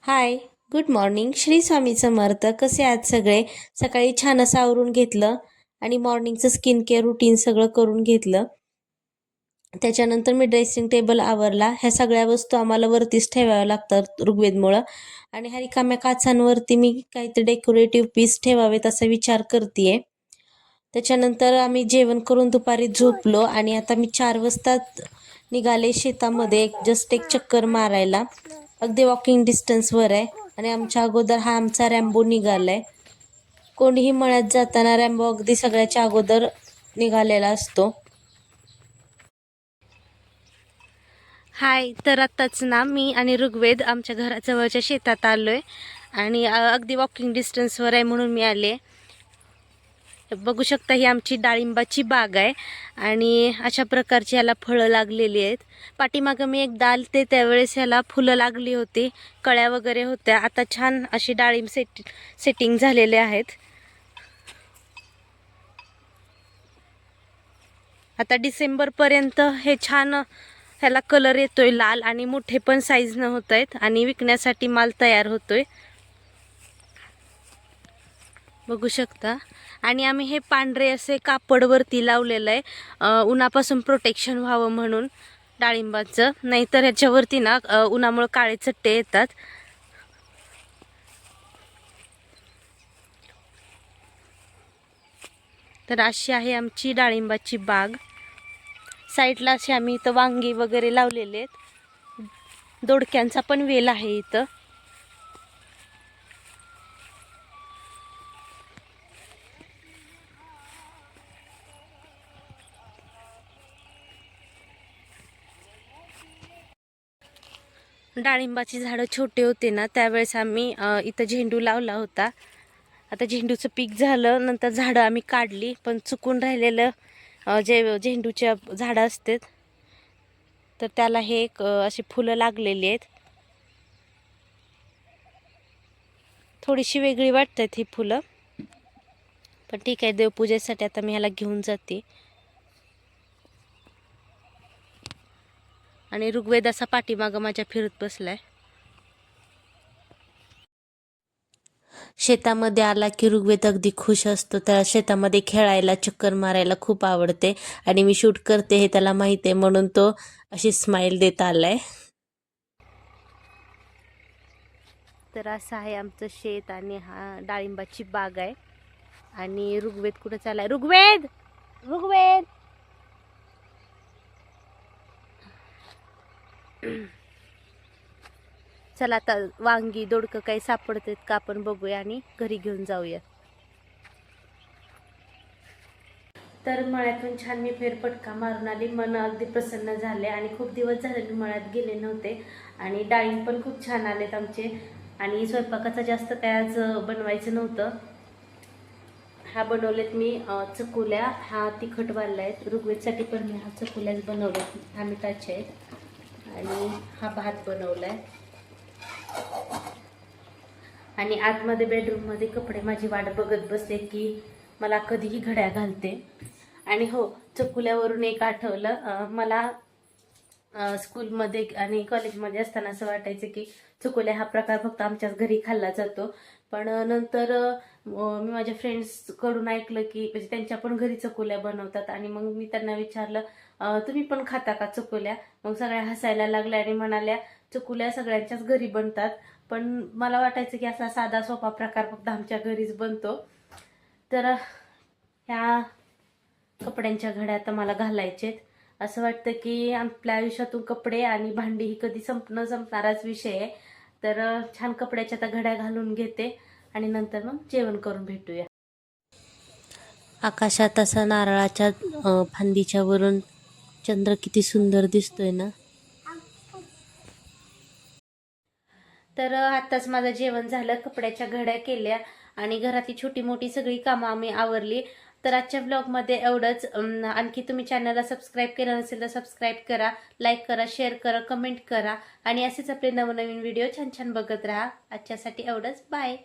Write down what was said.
हाय, good morning. Shri Swami Samarth. कसे आहात सगळे? सकाळी छान असं आवरून घेतलं आणि मॉर्निंगचं स्किन केअर रुटीन सगळं करून घेतलं. त्याच्यानंतर मी ड्रेसिंग टेबल आवरला. ह्या सगळ्या वस्तू आम्हाला वरतीच ठेवाव्या लागतात ऋग्वेदमुळं आणि ह्या रिकाम्या काचांवरती मी काहीतरी डेकोरेटिव्ह पीस ठेवावेत असा विचार करतेय. त्याच्यानंतर आम्ही जेवण करून दुपारी झोपलो आणि आता मी 4 वाजता निघाले शेतामध्ये जस्ट एक चक्कर मारायला. अगदी वॉकिंग डिस्टन्सवर आहे आणि आमच्या अगोदर हा आमचा रॅम्बो निघालाय. कोणीही मळ्यात जाताना रॅम्बो अगदी सगळ्याच्या अगोदर निघालेला असतो. हाय, तर आत्ताच ना मी आणि ऋग्वेद आमच्या घराजवळच्या शेतात आलोय आणि अगदी वॉकिंग डिस्टन्सवर आहे म्हणून मी आले. बघू शकता ही आमची डाळिंबाची बाग आहे आणि अशा प्रकारची याला फळं लागलेली आहेत. पाठीमागं मी एकदा आलते त्यावेळेस ह्याला फुलं लागली होती, कळ्या वगैरे होत्या. आता छान अशी डाळिंब सेटिंग झालेले आहेत. आता डिसेंबरपर्यंत हे छान ह्याला कलर येतोय लाल आणि मोठे पण साईजनं होत आहेत आणि विकण्यासाठी माल तयार होतोय. बघू शकता. आणि आम्ही हे पांढरे असे कापडवरती लावलेलं आहे उन्हापासून प्रोटेक्शन व्हावं म्हणून डाळिंबाचं. नाहीतर ह्याच्यावरती ना उन्हामुळे काळे चट्टे येतात. तर अशी आहे आमची डाळिंबाची बाग. साईडला अशी आम्ही इथं वांगी वगैरे लावलेले आहेत. दोडक्यांचा पण वेल आहे इथं. डाळिंबाची झाडं छोटे होते ना त्यावेळेस आम्ही इथं झेंडू लावला होता. आता झेंडूचं पीक झालं, नंतर झाडं आम्ही काढली, पण चुकून राहिलेलं जे झेंडूच्या झाडं असतात तर त्याला हे अशी फुलं लागलेली आहेत. थोडीशी वेगळी वाटतात ही फुलं, पण ठीक आहे, देवपूजेसाठी आता मी ह्याला घेऊन जाते. आणि ऋग्वेद असा पाठीमागं माझ्या फिरत बसलाय. शेतामध्ये आला की ऋग्वेद अगदी खुश असतो. त्याला शेतामध्ये खेळायला, चक्कर मारायला खूप आवडते आणि मी शूट करते हे त्याला माहिती आहे म्हणून तो अशी स्माईल देत आलाय. तर असं आहे आमचं शेत आणि हा डाळिंबाची बाग आहे. आणि ऋग्वेद कुठं चालाय? ऋग्वेद, ऋग्वेद चला आता वांगी दोडकं काही सापडतात का आपण बघूया आणि घरी घेऊन जाऊया. तर मळ्यातून छान मी फेरफटका मारून आली. मन अगदी प्रसन्न झाले आणि खूप दिवस झाले मी मळ्यात गेले नव्हते. आणि डाळिंब पण खूप छान आलेत आमचे. आणि स्वयंपाकाचं जास्त काय आज बनवायचं नव्हतं. हा बनवलेत मी चकुल्या. हा तिखट वाढला आहेत. ऋग्वेदसाठी पण मी हा चकुल्याच बनवलेत, हा मिठाचे आहेत. आणि हा भात बनवलाय. आणि आतमध्ये बेडरूममध्ये कपडे माझी वाट बघत बसले की मला कधीही घड्या घालते. आणि हो, चकुल्यावरून एक आठवलं, मला स्कूलमध्ये आणि कॉलेजमध्ये असताना असं वाटायचं की चकुल्या हा प्रकार फक्त आमच्याच घरी खाल्ला जातो. पण नंतर मी माझ्या फ्रेंड्सकडून ऐकलं की म्हणजे त्यांच्या पण घरी चकुल्या बनवतात. आणि मग मी त्यांना विचारलं, तुम्ही पण खाता का चकुल्या? मग सगळ्या हसायला लागल्या आणि म्हणाल्या चकुल्या सगळ्यांच्याच घरी बनतात, पण मला वाटायचं की असा साधा सोपा प्रकार फक्त आमच्या घरीच बनतो. तर ह्या कपड्यांच्या घड्या आता मला घालायचेत. असं वाटतं की आपल्या आयुष्यातून कपडे आणि भांडी ही कधी संपणाराच विषय आहे. तर छान कपड्याच्या आता घड्या घालून घेते आणि नंतर मग जेवण करून भेटूया. आकाशात असा नारळाच्या फांदीच्या वरून चंद्र किती सुंदर दिसतोय ना. तर आत्ताच माझं जेवण झालं, कपड्याच्या घड्या केल्या आणि घरातली छोटी मोठी सगळी कामं आम्ही आवरली. तर आजच्या ब्लॉगमध्ये एवढंच. आणखी तुम्ही चॅनलला सबस्क्राईब केलं नसेल तर सबस्क्राईब करा, लाईक करा, शेअर करा, कमेंट करा आणि असेच आपले नवनवीन व्हिडिओ छान छान बघत राहा. आजच्यासाठी एवढंच. बाय.